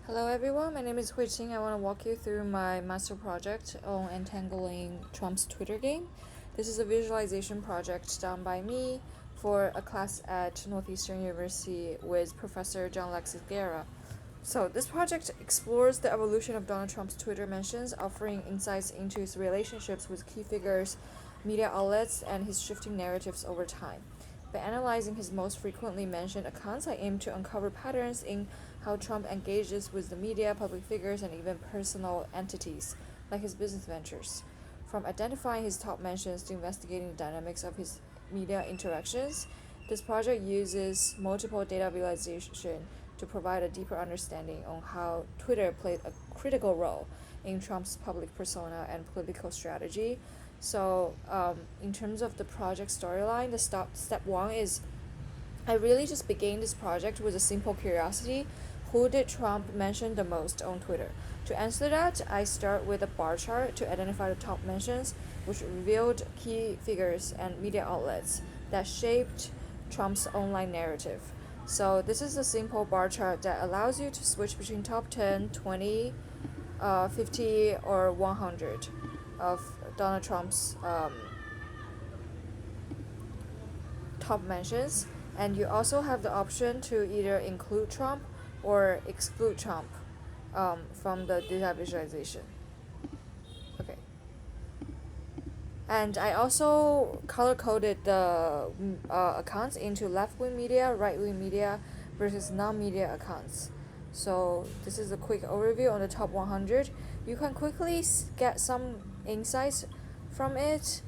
Hello everyone, my name is Hui Qing. I want to walk you through my master project on Untangling Trump's Twitter game. This is a visualization project done by me for a class at Northeastern University with Professor John Alexis Guerra. So this project explores the evolution of Donald Trump's Twitter mentions, offering insights into his relationships with key figures, media outlets, and his shifting narratives over time. By analyzing his most frequently mentioned accounts, I aim to uncover patterns in how Trump engages with the media, public figures, and even personal entities, like his business ventures. From identifying his top mentions to investigating the dynamics of his media interactions, this project uses multiple data visualization to provide a deeper understanding on how Twitter played a critical role in Trump's public persona and political strategy. So, in terms of the project storyline, the step one is I really just began this project with a simple curiosity. Who did Trump mention the most on Twitter? To answer that, I start with a bar chart to identify the top mentions, which revealed key figures and media outlets that shaped Trump's online narrative. So, this is a simple bar chart that allows you to switch between top 10, 20, 50, or 100 of Donald Trump's top mentions, and you also have the option to either include Trump or exclude Trump from the data visualization. Okay. And I also color coded the accounts into left wing media, right wing media versus non media accounts. So, this is a quick overview on the top 100. You can quickly get some insights from it.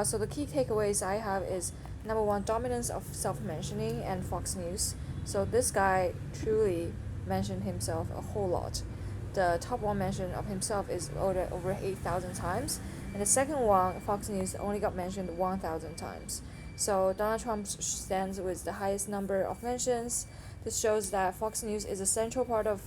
So, the key takeaways I have is number one, dominance of self mentioning and Fox News. So, this guy truly mentioned himself a whole lot. The top one mention of himself is over 8,000 times, and the second one, Fox News, only got mentioned 1,000 times. So Donald Trump stands with the highest number of mentions. This shows that Fox News is a central part of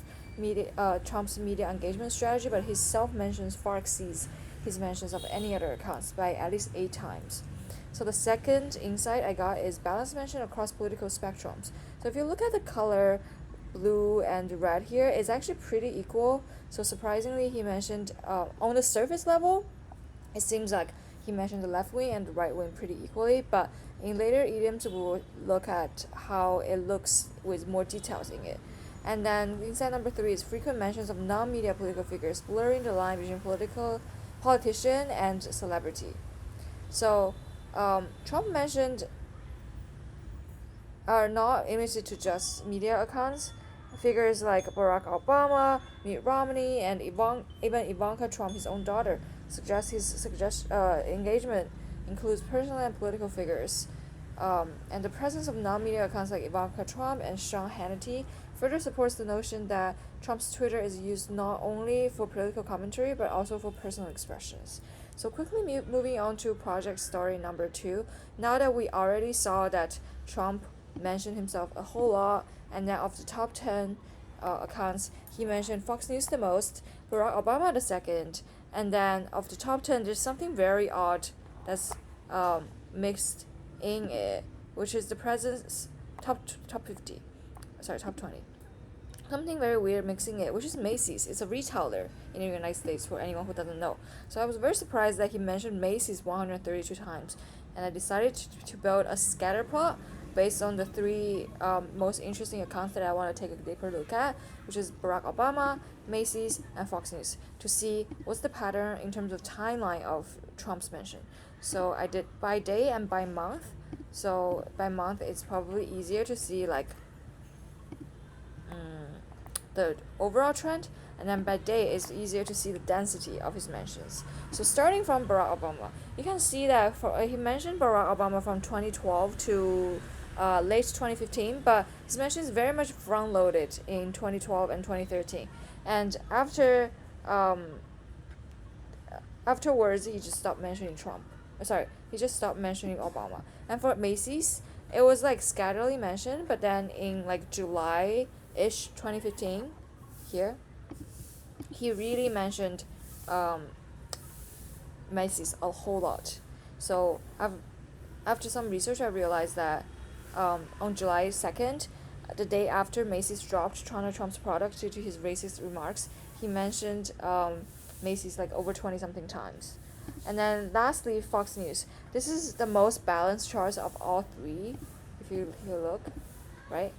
Trump's media engagement strategy, but his self-mentions far exceeds his mentions of any other accounts by at least 8 times. So the second insight I got is balanced mention across political spectrums. So if you look at the color blue and red here, it's actually pretty equal. So surprisingly, he mentioned on the surface level, it seems like he mentioned the left wing and the right wing pretty equally, but in later idioms we'll look at how it looks with more details in it. And then insight number 3 is frequent mentions of non-media political figures, blurring the line between politician and celebrity. So Trump mentioned are not limited to just media accounts. Figures like Barack Obama, Mitt Romney, and even Ivanka Trump, his own daughter, suggest his engagement includes personal and political figures. And the presence of non-media accounts like Ivanka Trump and Sean Hannity further supports the notion that Trump's Twitter is used not only for political commentary but also for personal expressions. So quickly moving on to project story number 2. Now that we already saw that Trump mentioned himself a whole lot, and then of the top 10 accounts, he mentioned Fox News the most, Barack Obama the second, and then of the top 10, there's something very odd that's mixed in it, which is the president's top 50, sorry, top 20. Something very weird mixing it, which is Macy's. It's a retailer in the United States for anyone who doesn't know. So I was very surprised that he mentioned Macy's 132 times, and I decided to build a scatter plot based on the 3 most interesting accounts that I want to take a deeper look at, which is Barack Obama, Macy's, and Fox News, to see what's the pattern in terms of timeline of Trump's mention. So I did by day and by month. So by month, it's probably easier to see like the overall trend, and then by day it's easier to see the density of his mentions. So starting from Barack Obama, you can see that he mentioned Barack Obama from 2012 to late 2015, but his mentions very much front loaded in 2012 and 2013, and afterwards he just stopped mentioning Trump. He just stopped mentioning Obama. And for Macy's, it was like scatterly mentioned, but then in like July-ish 2015, here, he really mentioned Macy's a whole lot. So after some research, I realized that on July 2nd, the day after Macy's dropped Trump's product due to his racist remarks. He mentioned Macy's like over 20 something times. And then lastly, Fox News. This is the most balanced chart of all three, if you look, right?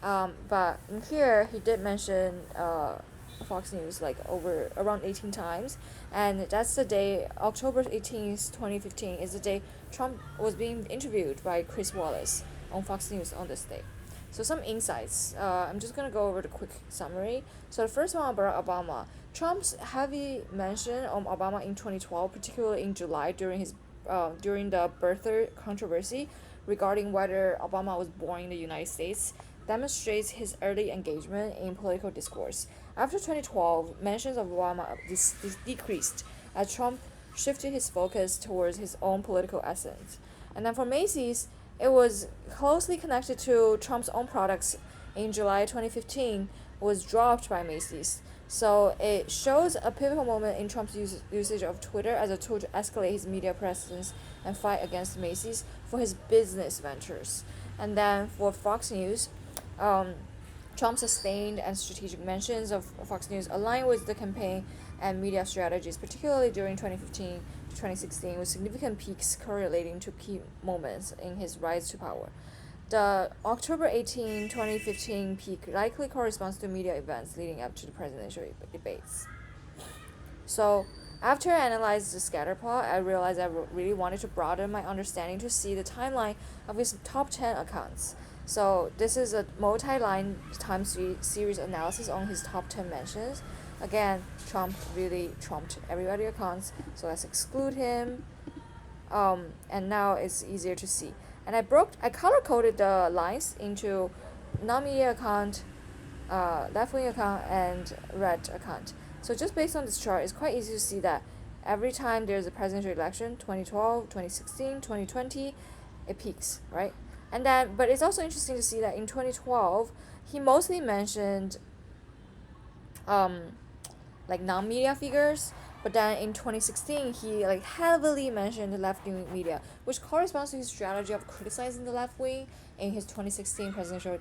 But in here, he did mention Fox News like over around 18 times, and that's the day, October 18th, 2015, is the day Trump was being interviewed by Chris Wallace on Fox News on this day. So some insights. I'm just gonna go over the quick summary. So the first one about Obama. Trump's heavy mention of Obama in 2012, particularly in July during the birther controversy regarding whether Obama was born in the United States, demonstrates his early engagement in political discourse. After 2012, mentions of Obama decreased as Trump shifted his focus towards his own political essence. And then for Macy's, it was closely connected to Trump's own products. In July 2015, was dropped by Macy's. So it shows a pivotal moment in Trump's usage of Twitter as a tool to escalate his media presence and fight against Macy's for his business ventures. And then for Fox News, Trump's sustained and strategic mentions of Fox News align with the campaign and media strategies, particularly during 2015 to 2016, with significant peaks correlating to key moments in his rise to power. The October 18, 2015 peak likely corresponds to media events leading up to the presidential debates. So, after I analyzed the scatter plot, I realized I really wanted to broaden my understanding to see the timeline of his top 10 accounts. So, this is a multi-line time series analysis on his top 10 mentions. Again, Trump really trumped everybody's accounts, so let's exclude him. And now it's easier to see. And I color coded the lines into non-media account, left-wing account, and red account. So just based on this chart, it's quite easy to see that every time there's a presidential election, 2012, 2016, 2020, it peaks, right? And then, but it's also interesting to see that in 2012, he mostly mentioned like non-media figures, but then in 2016, he like heavily mentioned the left-wing media, which corresponds to his strategy of criticizing the left wing in his 2016 presidential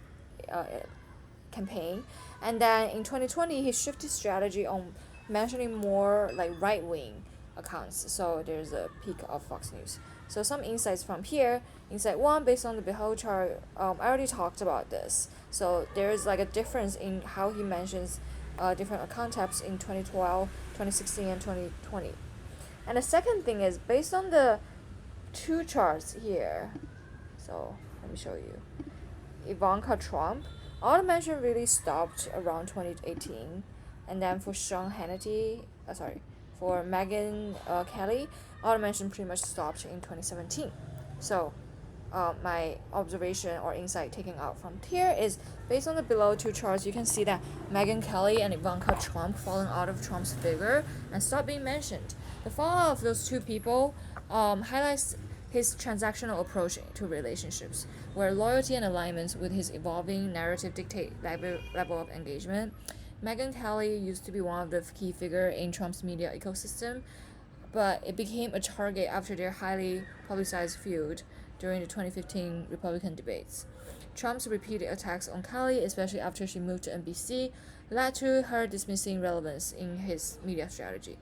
campaign. And then in 2020, he shifted strategy on mentioning more like right-wing accounts. So there's a peak of Fox News. So some insights from here. Insight 1, based on the Behold chart, I already talked about this. So there's like a difference in how he mentions different account types in 2012, 2016, and 2020. And the second thing is based on the two charts here. So let me show you. Ivanka Trump, all the mention really stopped around 2018, and then for for Megyn Kelly, all the mention pretty much stopped in 2017. So my observation or insight taken out from here is based on the below two charts, you can see that Megyn Kelly and Ivanka Trump falling out of Trump's figure and stop being mentioned. The fallout of those two people highlights his transactional approach to relationships, where loyalty and alignments with his evolving narrative dictate level of engagement. Megyn Kelly used to be one of the key figures in Trump's media ecosystem, but it became a target after their highly publicized feud during the 2015 Republican debates. Trump's repeated attacks on Kelly, especially after she moved to NBC, led to her dismissing relevance in his media strategy.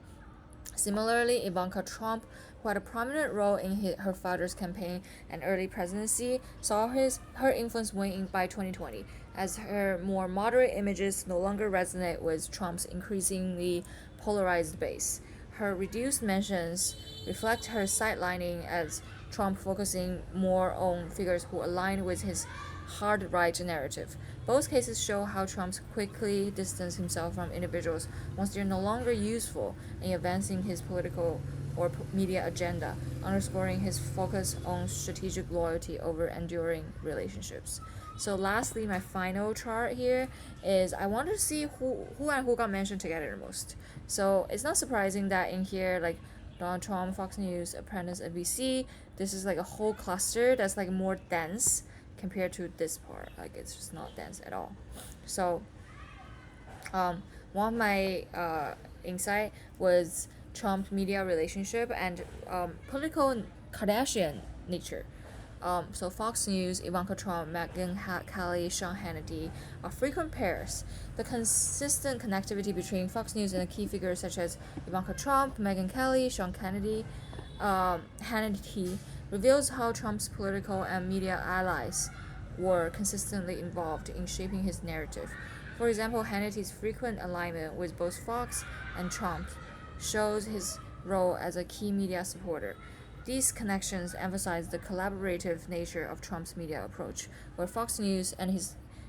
Similarly, Ivanka Trump, who had a prominent role in her father's campaign and early presidency, saw her influence wane by 2020, as her more moderate images no longer resonate with Trump's increasingly polarized base. Her reduced mentions reflect her sidelining as Trump focusing more on figures who align with his hard right narrative. Both cases show how Trump quickly distanced himself from individuals once they're no longer useful in advancing his political or media agenda, underscoring his focus on strategic loyalty over enduring relationships. So lastly, my final chart here is I wanted to see who and who got mentioned together the most. So it's not surprising that in here, like Donald Trump, Fox News, Apprentice, NBC, this is like a whole cluster that's like more dense compared to this part. Like it's just not dense at all. So one of my insight was Trump media relationship and political Kardashian nature. So Fox News, Ivanka Trump, Megyn Kelly, Sean Hannity are frequent pairs. The consistent connectivity between Fox News and key figures such as Ivanka Trump, Megyn Kelly, Sean Hannity reveals how Trump's political and media allies were consistently involved in shaping his narrative. For example, Hannity's frequent alignment with both Fox and Trump shows his role as a key media supporter. These connections emphasize the collaborative nature of Trump's media approach, where Fox News and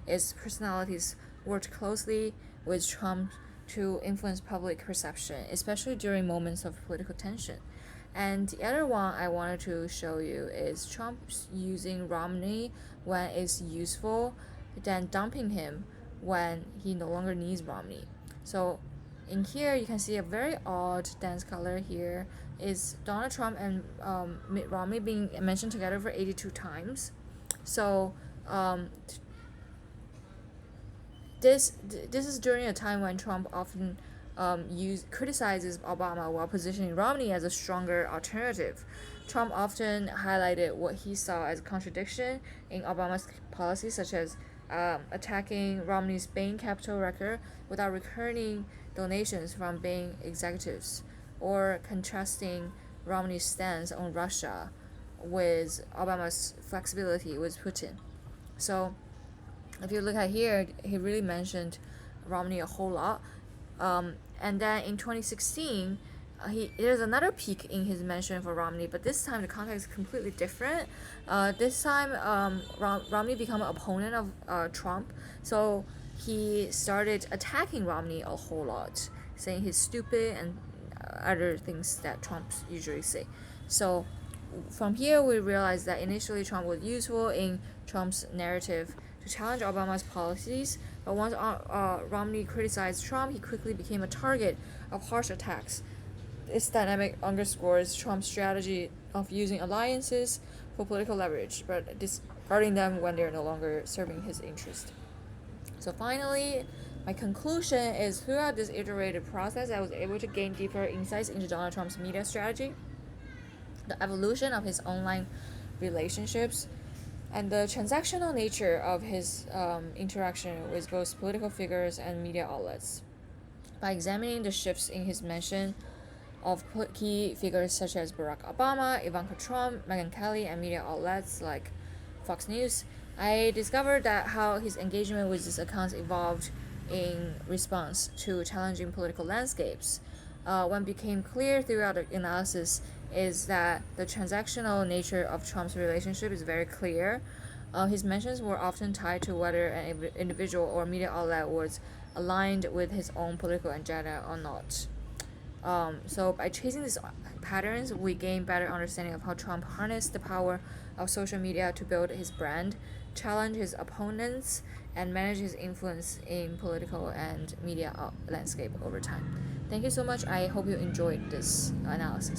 its personalities worked closely with Trump to influence public perception, especially during moments of political tension. And the other one I wanted to show you is Trump using Romney when it's useful, then dumping him when he no longer needs Romney. So in here, you can see a very odd dance color here is Donald Trump and Mitt Romney being mentioned together for 82 times. So this is during a time when Trump often criticizes Obama while positioning Romney as a stronger alternative. Trump often highlighted what he saw as contradiction in Obama's policies, such as attacking Romney's Bain Capital record without returning donations from Bain executives, or contrasting Romney's stance on Russia with Obama's flexibility with Putin. So if you look at here, he really mentioned Romney a whole lot. And then in 2016, there's another peak in his mention for Romney, but this time the context is completely different. This time, Romney became an opponent of Trump, so he started attacking Romney a whole lot, saying he's stupid and other things that Trump usually say. So from here, we realize that initially Trump was useful in Trump's narrative to challenge Obama's policies, but once Romney criticized Trump, he quickly became a target of harsh attacks. This dynamic underscores Trump's strategy of using alliances for political leverage, but discarding them when they're no longer serving his interest. So finally, my conclusion is throughout this iterative process, I was able to gain deeper insights into Donald Trump's media strategy, the evolution of his online relationships, and the transactional nature of his interaction with both political figures and media outlets. By examining the shifts in his mention of key figures such as Barack Obama, Ivanka Trump, Megyn Kelly, and media outlets like Fox News, I discovered that how his engagement with these accounts evolved in response to challenging political landscapes. What became clear throughout the analysis is that the transactional nature of Trump's relationship is very clear. His mentions were often tied to whether an individual or media outlet was aligned with his own political agenda or not. So by tracing these patterns, we gain better understanding of how Trump harnessed the power of social media to build his brand, challenge his opponents, and manage his influence in political and media landscape over time. Thank you so much. I hope you enjoyed this analysis.